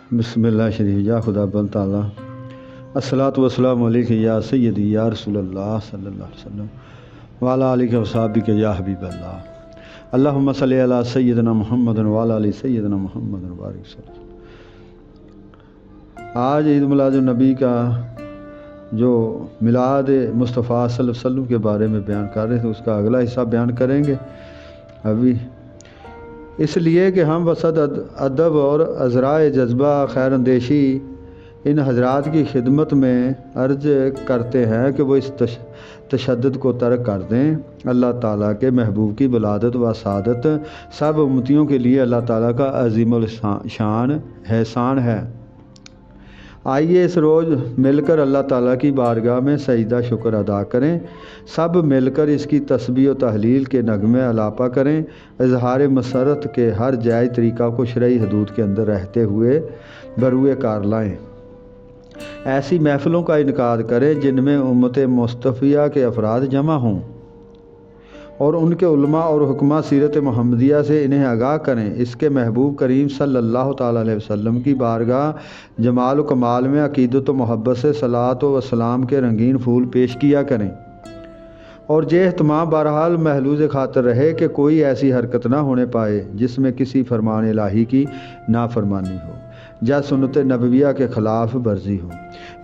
बिस्मिल्लाह शरीफ। या खुदा बंद ताला अस्सलातु वस्सलामु अलैका या सय्यदी या रसूल अल्लाह सल्लल्लाहु अलैहि वसल्लम व अला आलिहि व सहाबिका या हबीब अल्लाह। अल्लाहुम्मा सल्लि अला सय्यदना मुहम्मद व अला आलि सय्यदना मुहम्मद व बारिक वसल्लम। आज ईद मिलादुन्नबी का जो मिलाद मुस्तफ़ा सल्लल्लाहु अलैहि वसल्लम के बारे में बयान कर रहे थे, उसका अगला हिस्सा बयान करेंगे अभी, इसलिए कि हम वसद अदब और अज़राए जज्बा खैर अंदेशी इन हजरात की खिदमत में अर्ज करते हैं कि वो इस तशद्दुद को तर्क कर दें। अल्लाह ताला के महबूब की वलादत व सादत सब उम्मतियों के लिए अल्लाह ताला का अज़ीमुल शान एहसान है। आइए इस रोज़ मिलकर अल्लाह ताला की बारगाह में सजदा शुक्र अदा करें। सब मिलकर इसकी तस्बीह व तहलील के नगमे अलापा करें। इजहार मसरत के हर जायज़ तरीक़ा को शरई हदूद के अंदर रहते हुए बरूए कार लाएँ। ऐसी महफ़िलों का इनकाद करें जिनमें उम्मत मुस्तफ़िया के अफराद जमा हों और उनके उलमा और हुक्मा सीरत मुहम्मदिया से इन्हें आगाह करें। इसके महबूब करीम सल्लल्लाहु ताला अलैहि वसल्लम की बारगाह जमाल व कमाल में अक़ीदत व मोहब्बत से सलात व सलाम के रंगीन फूल पेश किया करें और ये एहतमाम बहरहाल महलूज़ खातर रहे कि कोई ऐसी हरकत ना होने पाए जिसमें किसी फरमान इलाही की नाफरमानी हो या सुन्नत नबविया के ख़िलाफ़ वर्जी हो।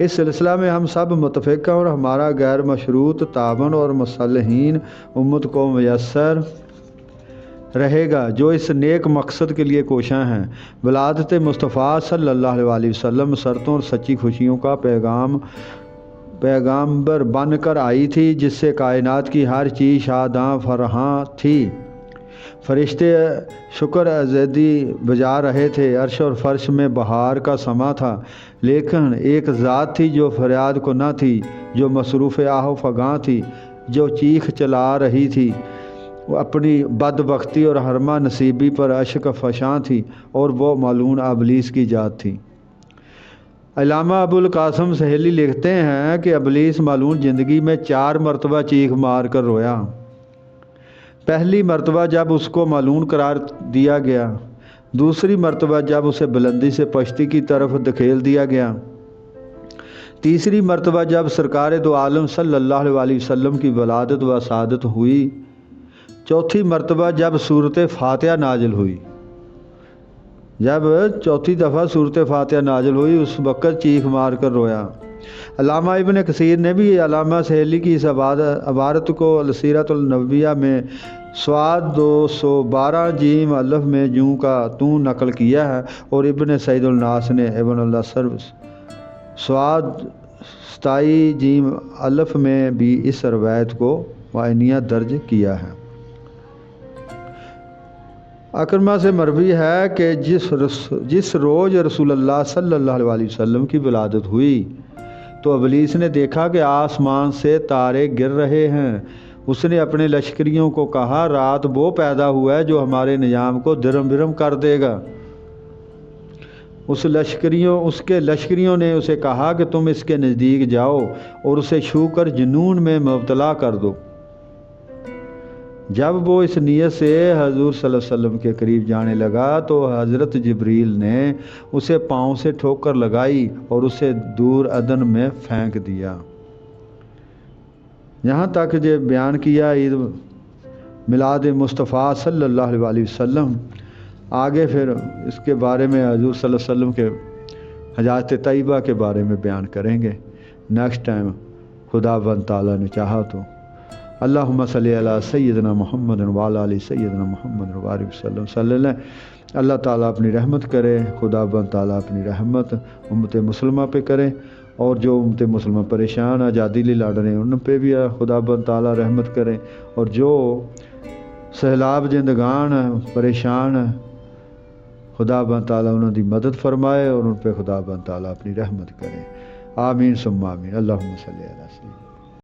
इस सिलसिला में हम सब मुतफ़िक़ हैं और हमारा गैर मशरूत ताबन और मुसल्लहीन उम्मत को मुयस्सर रहेगा जो इस नेक मकसद के लिए कोशां हैं। वलादत मुस्तफ़ा सल्लल्लाहु अलैहि वसल्लम शर्तों और सच्ची खुशियों का पैगाम्बर बन कर आई थी, जिससे कायनात की हर चीज़ शादां फरहां थी। फरिश्ते शुक्र अज़दी बजा रहे थे। अर्श और फर्श में बहार का समा था, लेकिन एक ज़ात थी जो फरियाद को न थी, जो मसरूफ़ आहो फगां थी, जो चीख चला रही थी, वो अपनी बदबख्ती और हरमा नसीबी पर अश्क फशां थी, और वो मालून अबलीस की जात थी। अल्लामा अबुल कासिम सहेली लिखते हैं कि अबलीस मालून ज़िंदगी में 4 मरतबा चीख मार कर रोया। पहली मरतबा जब उसको मालून करार दिया गया, दूसरी मरतबा जब उसे बुलंदी से पश्ती की तरफ धकेल दिया गया, तीसरी मरतबा जब सरकार दो आलम सल्लल्लाहु अलैहि वसल्लम की वलादत व सादत हुई, चौथी मरतबा जब सूरत फातिहा नाजिल हुई। जब चौथी दफ़ा सूरत फातिहा नाजिल हुई, उस वक़्त चीख मार कर रोया। अल्लामा इब्न कसीर ने भी अल्लामा सहेली की इस अबारत को सीरतुल नबविया में स्वाद 212 जीम अल्फ में जूँ का तू नकल किया है, और इब्न सईदुल नास ने इब्न सर्व स्वाद 27 जीम अल्फ में भी इस रवायत को वायनिया दर्ज किया है। अकरमा से मरवी है कि जिस रोज़ रसूलुल्लाह सल्लल्लाहु अलैहि वसल्लम की विलादत हुई तो अबलीस ने देखा कि आसमान से तारे गिर रहे हैं। उसने अपने लश्करियों को कहा, रात वो पैदा हुआ है जो हमारे निज़ाम को दिरम बिरम कर देगा। उसके लश्करियों ने उसे कहा कि तुम इसके नज़दीक जाओ और उसे छू कर जुनून में मुब्तला कर दो। जब वो इस नीयत से हजूर सल्लल्लाहु अलैहि वसल्लम के करीब जाने लगा तो हज़रत जिब्रील ने उसे पाँव से ठोकर लगाई और उसे दूर अदन में फेंक दिया। यहाँ तक जो बयान किया ईद मिलाद मुस्तफ़ा सल्लल्लाहु अलैहि वसल्लम। आगे फिर इसके बारे में हजूर सल्लल्लाहु अलैहि वसल्लम के हजात तैयबा के बारे में बयान करेंगे नेक्स्ट टाइम, खुदा बंद ताला ने चाहा तो। अल्लाहुम्मा सल्ली अला सय्यदना मुहम्मद व अला आलि सय्यदना मुहम्मद व बारिक वसल्लम सल्लल्लाहु। अल्लाह ताला अपनी रहमत करे, खुदा बंद ताला अपनी रहमत उम्मत मुसलमा पे करे, और जो उम्मत मुसलमा परेशान आज़ादी लिए लड़ रहे हैं उन पे भी खुदा बंद ताला रहमत करे, और जो सैलाब जिंदगान परेशान खुदा बंद ताला उन्होंने मदद फरमाए और उन पे खुदा बंद ताला अपनी रहमत करे। आमीन सुम्मा आमीन। अल्लाहुम्मा सल्ली अला सय्यदना।